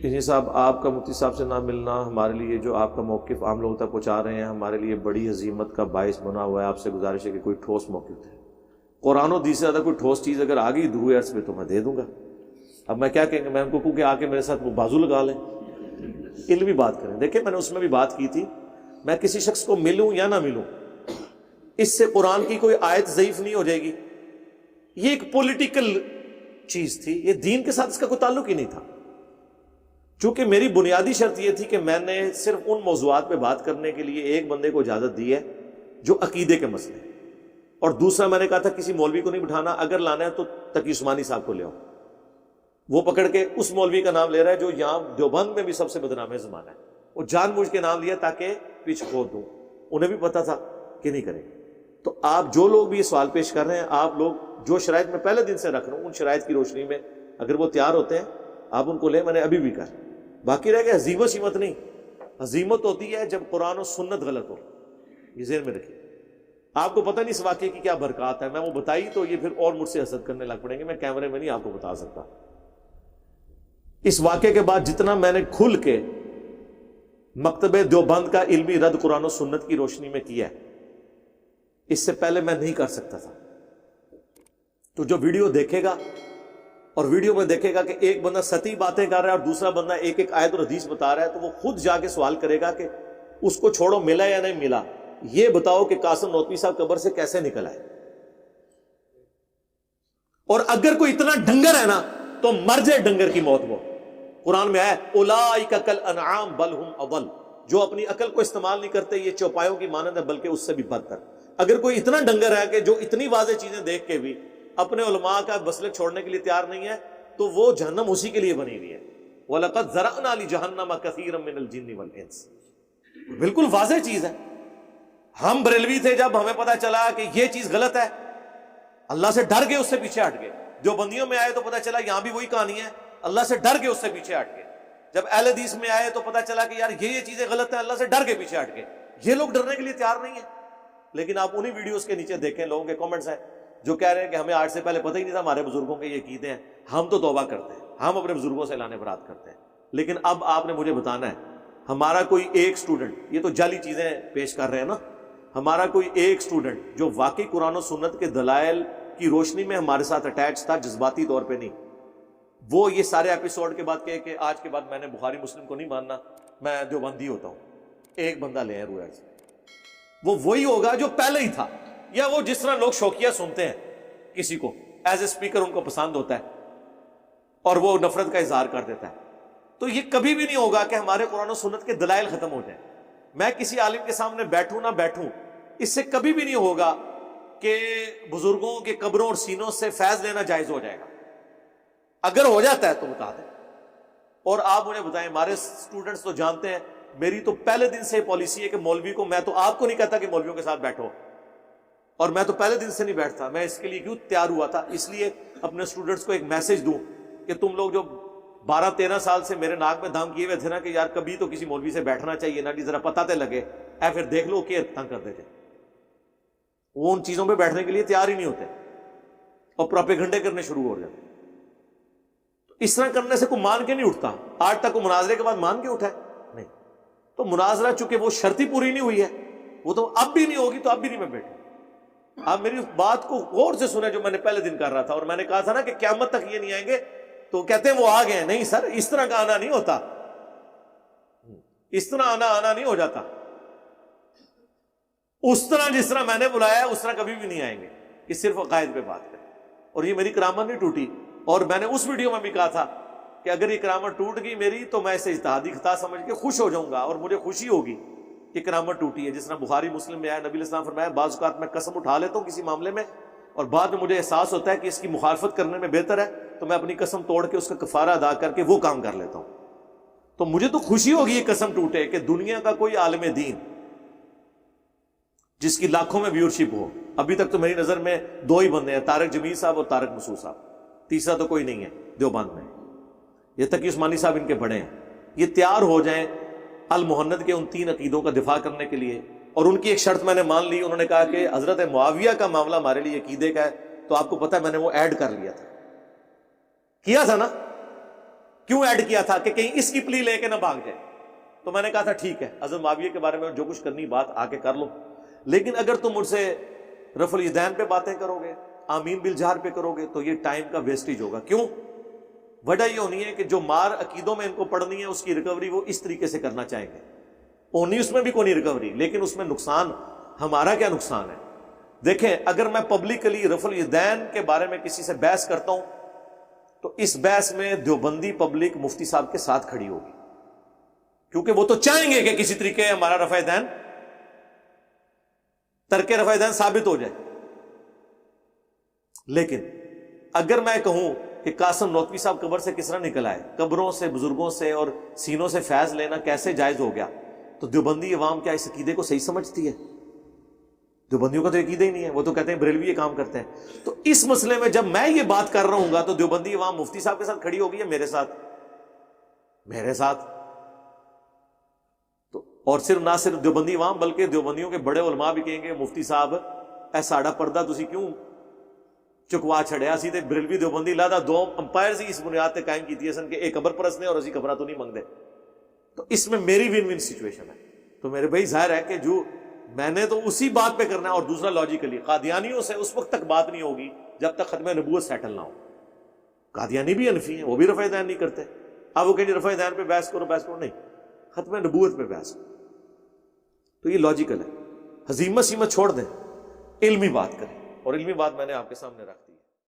Engineer صاحب، آپ کا مفتی صاحب سے نہ ملنا ہمارے لیے، جو آپ کا موقف عام لوگوں تک پہنچا رہے ہیں، ہمارے لیے بڑی ہزیمت کا باعث بنا ہوا ہے۔ آپ سے گزارش ہے کہ کوئی ٹھوس موقف دیں۔ قرآن و حدیث سے زیادہ کوئی ٹھوس چیز اگر آ گئی دروع عرض پہ تو میں دے دوں گا۔ اب میں کیا کہیں گے؟ میں ان کو کہوں کہ آ کے میرے ساتھ وہ بازو لگا لیں، علمی بات کریں۔ دیکھیں، میں نے اس میں بھی بات کی تھی، میں کسی شخص کو ملوں یا نہ ملوں، اس سے قرآن کی کوئی آیت ضعیف نہیں ہو جائے گی۔ یہ ایک پولیٹیکل چیز تھی، یہ دین کے ساتھ اس کا کوئی تعلق ہی نہیں تھا۔ چونکہ میری بنیادی شرط یہ تھی کہ میں نے صرف ان موضوعات پہ بات کرنے کے لیے ایک بندے کو اجازت دی ہے جو عقیدے کے مسئلے، اور دوسرا میں نے کہا تھا کسی مولوی کو نہیں بٹھانا، اگر لانا ہے تو تقی عثمانی صاحب کو لے آؤ۔ وہ پکڑ کے اس مولوی کا نام لے رہا ہے جو یہاں دیوبند میں بھی سب سے بدنام زمانہ ہے، وہ جان بوجھ کے نام لیا تاکہ پیچھے کھود دوں، انہیں بھی پتا تھا کہ نہیں کریں گے۔ تو آپ جو لوگ بھی یہ سوال پیش کر رہے ہیں، آپ لوگ جو شرائط میں پہلے دن سے رکھ رہا ہوں، ان شرائط کی روشنی میں اگر وہ تیار ہوتے ہیں آپ ان کو لیں، میں نے ابھی بھی کہا۔ باقی رہ گیا حزیمت شیمت نہیں، حزیمت ہوتی ہے جب قرآن و سنت غلط ہو، یہ ذہن میں رکھیے۔ آپ کو پتہ نہیں اس واقعے کی کیا برکات ہے، میں وہ بتائی تو یہ پھر اور مجھ سے حسد کرنے لگ پڑیں گے، میں کیمرے میں نہیں آپ کو بتا سکتا۔ اس واقعے کے بعد جتنا میں نے کھل کے مکتب دیوبند کا علمی رد قرآن و سنت کی روشنی میں کیا ہے، اس سے پہلے میں نہیں کر سکتا تھا۔ تو جو ویڈیو دیکھے گا اور ویڈیو میں دیکھے گا کہ ایک بندہ سطحی باتیں کر رہا ہے اور دوسرا بندہ ایک ایک آیت اور حدیث بتا رہا ہے، تو وہ خود جا کے سوال کرے گا کہ اس کو چھوڑو، ملا یا نہیں ملا، یہ بتاؤ کہ قاسم نوتوی صاحب قبر سے کیسے نکل آئے۔ اور اگر کوئی اتنا ڈنگر ہے نا تو مر جائے ڈنگر کی موت۔ وہ قرآن میں ہے اولئک کالانعام بل ہم اضل، جو اپنی عقل کو استعمال نہیں کرتے یہ چوپایوں کی مانند ہے بلکہ اس سے بھی بدتر۔ اگر کوئی اتنا ڈنگر ہے کہ جو اتنی واضح چیزیں دیکھ کے بھی اپنے علماء کا مسلک چھوڑنے کے لیے تیار نہیں ہے، تو وہ جہنم اسی کے لیے بنی ہوئی ہے۔ وَلَقَدْ ذَرَأْنَا لِجَهَنَّمَ كَثِيرًا مِنَ الْجِنِّ وَالْإِنسِ، بالکل واضح چیز ہے۔ ہم بریلوی تھے، جب ہمیں پتا چلا کہ یہ چیز غلط ہے اللہ سے ڈر گئے، اس سے پیچھے ہٹ گئے۔ جو بندیوں میں آئے تو پتا چلا یہاں بھی وہی کہانی ہے، اللہ سے ڈر گئے، اس سے پیچھے ہٹ گئے۔ جب اہل حدیث میں آئے تو پتا چلا کہ یار یہ چیزیں غلط ہیں، اللہ سے ڈر کے پیچھے ہٹ گئے۔ یہ لوگ ڈرنے کے لیے تیار نہیں ہیں۔ لیکن آپ انہی ویڈیوز کے نیچے دیکھیں، لوگوں کے کامنٹس ہیں جو کہہ رہے ہیں کہ ہمیں آج سے پہلے پتہ ہی نہیں تھا ہمارے بزرگوں کے یہ عقیدے ہیں، ہم تو توبہ کرتے ہیں، ہم اپنے بزرگوں سے اعلان برات کرتے ہیں۔ لیکن اب آپ نے مجھے بتانا ہے، ہمارا کوئی ایک سٹوڈنٹ، یہ تو جعلی چیزیں پیش کر رہے ہیں نا، ہمارا کوئی ایک سٹوڈنٹ جو واقعی قرآن و سنت کے دلائل کی روشنی میں ہمارے ساتھ اٹیچ تھا، جذباتی طور پہ نہیں، وہ یہ سارے ایپیسوڈ کے بعد کہے کہ آج کے بعد میں نے بخاری مسلم کو نہیں ماننا، میں دیوبندی ہوتا ہوں، ایک بندہ لے ہیں روح سے، وہ وہی ہوگا جو پہلے ہی تھا، یا وہ جس طرح لوگ شوقیہ سنتے ہیں کسی کو ایز اے اسپیکر ان کو پسند ہوتا ہے اور وہ نفرت کا اظہار کر دیتا ہے۔ تو یہ کبھی بھی نہیں ہوگا کہ ہمارے قرآن و سنت کے دلائل ختم ہو جائیں۔ میں کسی عالم کے سامنے بیٹھوں نہ بیٹھوں، اس سے کبھی بھی نہیں ہوگا کہ بزرگوں کے قبروں اور سینوں سے فیض لینا جائز ہو جائے گا۔ اگر ہو جاتا ہے تو بتا دیں، اور آپ مجھے بتائیں، ہمارے اسٹوڈنٹس تو جانتے ہیں میری تو پہلے دن سے پالیسی ہے کہ مولوی کو، میں تو آپ کو نہیں کہتا کہ مولویوں کے ساتھ بیٹھو، اور میں تو پہلے دن سے نہیں بیٹھتا۔ میں اس کے لیے کیوں تیار ہوا تھا؟ اس لیے اپنے اسٹوڈنٹس کو ایک میسج دوں کہ تم لوگ جو 12-13 سال سے میرے ناک میں دام کیے ہوئے تھے نا کہ یار کبھی تو کسی مولوی سے بیٹھنا چاہیے نا، ذرا پتہ تے لگے، پھر دیکھ لو کہ تنگ کر دیتے، وہ ان چیزوں پہ بیٹھنے کے لیے تیار ہی نہیں ہوتے اور پروپیگنڈے کرنے شروع ہو جاتے۔ اس طرح کرنے سے کوئی مان کے نہیں اٹھتا۔ آج تک کوئی مناظرے کے بعد مان کے اٹھا ہے؟ نہیں۔ تو مناظرہ چونکہ وہ شرط ہی پوری نہیں ہوئی ہے، وہ تو اب بھی نہیں ہوگی، تو اب بھی نہیں میں بیٹھوں۔ آپ میری بات کو غور سے سنیں جو میں نے پہلے دن کر رہا تھا، اور میں نے کہا تھا نا کہ قیامت تک یہ نہیں آئیں گے، تو کہتے ہیں وہ آ گئے ہیں۔ نہیں سر، اس طرح کا آنا نہیں ہوتا، اس طرح آنا نہیں ہو جاتا، اس طرح جس طرح میں نے بلایا ہے اس طرح کبھی بھی نہیں آئیں گے کہ صرف عقائد پہ بات کریں۔ اور یہ میری کرامت نہیں ٹوٹی، اور میں نے اس ویڈیو میں بھی کہا تھا کہ اگر یہ کرامت ٹوٹ گئی میری تو میں اسے اجتہادی خطا سمجھ کے خوش ہو جاؤں گا، اور مجھے خوشی ہوگی کہ کرامت ٹوٹی ہے۔ جس طرح بخاری مسلم میں آیا، نبی علیہ السلام فرمایا بعض اوقات میں قسم اٹھا لیتا ہوں کسی معاملے میں، اور بعد میں مجھے احساس ہوتا ہے کہ اس کی مخالفت کرنے میں بہتر ہے، تو میں اپنی قسم توڑ کے اس کا کفارہ ادا کر کے وہ کام کر لیتا ہوں۔ تو مجھے تو خوشی ہوگی یہ قسم ٹوٹے کہ دنیا کا کوئی عالم دین جس کی لاکھوں میں ویورشپ ہو، ابھی تک تو میری نظر میں 2 ہی بندے ہیں، طارق جمیل صاحب اور طارق مسعود صاحب، تیسرا تو کوئی نہیں ہے دیوبند میں، یہ تقی عثمانی صاحب ان کے بڑے ہیں۔ یہ تیار ہو جائیں المحند کے ان 3 عقیدوں کا دفاع کرنے کے لیے، اور ان کی ایک شرط میں نے مان لی، انہوں نے کہا کہ حضرت معاویہ کا معاملہ ہمارے لیے عقیدے کا ہے، تو آپ کو پتہ ہے میں نے وہ ایڈ کر لیا تھا، کیا تھا نا، کیوں ایڈ کیا تھا؟ کہ کہیں اس کی پلی لے کے نہ بھاگ جائے. تو میں نے کہا تھا ٹھیک ہے حضرت معاویہ کے بارے میں جو کچھ کرنی بات آ کے کر لو، لیکن اگر تم مجھ سے رفع الیدین پہ باتیں کرو گے، آمین بالجہر پہ کرو گے، تو یہ ٹائم کا ویسٹیج ہوگا. کیوں؟ وجہ یہ ہونی ہے کہ جو مار عقیدوں میں ان کو پڑھنی ہے اس کی ریکوری وہ اس طریقے سے کرنا چاہیں گے. ہونی اس میں بھی کوئی نہیں ریکوری، لیکن اس میں نقصان ہمارا کیا نقصان ہے؟ دیکھیں اگر میں پبلکلی رفع الیدین کے بارے میں کسی سے بحث کرتا ہوں تو اس بحث میں دیوبندی پبلک مفتی صاحب کے ساتھ کھڑی ہوگی، کیونکہ وہ تو چاہیں گے کہ کسی طریقے ہمارا رفع الیدین، ترک رفع الیدین ثابت ہو جائے. لیکن اگر میں کہوں کہ قاسم نوتوی صاحب قبر سے کس طرح نکل آئے، قبروں سے، بزرگوں سے اور سینوں سے فیض لینا کیسے جائز ہو گیا، تو دیوبندی عوام کیا اس عقیدے کو صحیح سمجھتی ہے؟ دیوبندیوں کا تو عقیدہ ہی نہیں ہے، وہ تو کہتے ہیں بریلوی یہ کام کرتے ہیں. تو اس مسئلے میں جب میں یہ بات کر رہا ہوں گا تو دیوبندی عوام مفتی صاحب کے ساتھ کھڑی ہوگی یا میرے ساتھ؟ میرے ساتھ. تو اور صرف نہ صرف دیوبندی عوام بلکہ دیوبندیوں کے بڑے علماء بھی کہیں گے مفتی صاحب اے ساڑا پردہ تسی کیوں چکوا چھڑیا، اسی تے بریلوی دیوبندی لادا دو امپائرز ہی اس بنیاد تے قائم کیتی سن کہ ایک قبر پرست نے اور اسی قبرہ تو نہیں منگ دے. تو اس میں میری ون ون سچویشن ہے. تو میرے بھائی ظاہر ہے کہ جو میں نے تو اسی بات پہ کرنا ہے. اور دوسرا لاجیکلی قادیانیوں سے اس وقت تک بات نہیں ہوگی جب تک ختم نبوت سیٹل نہ ہو. قادیانی بھی حنفی ہیں، وہ بھی رفع الیدین نہیں کرتے. اب وہ کہیں رفع الیدین پہ بحث کرو، نہیں، ختم نبوت پہ بحث. تو یہ لاجیکل ہے. حزیمت سیمت چھوڑ دیں، علمی بات کریں، اور علمی بات میں نے آپ کے سامنے رکھ دی.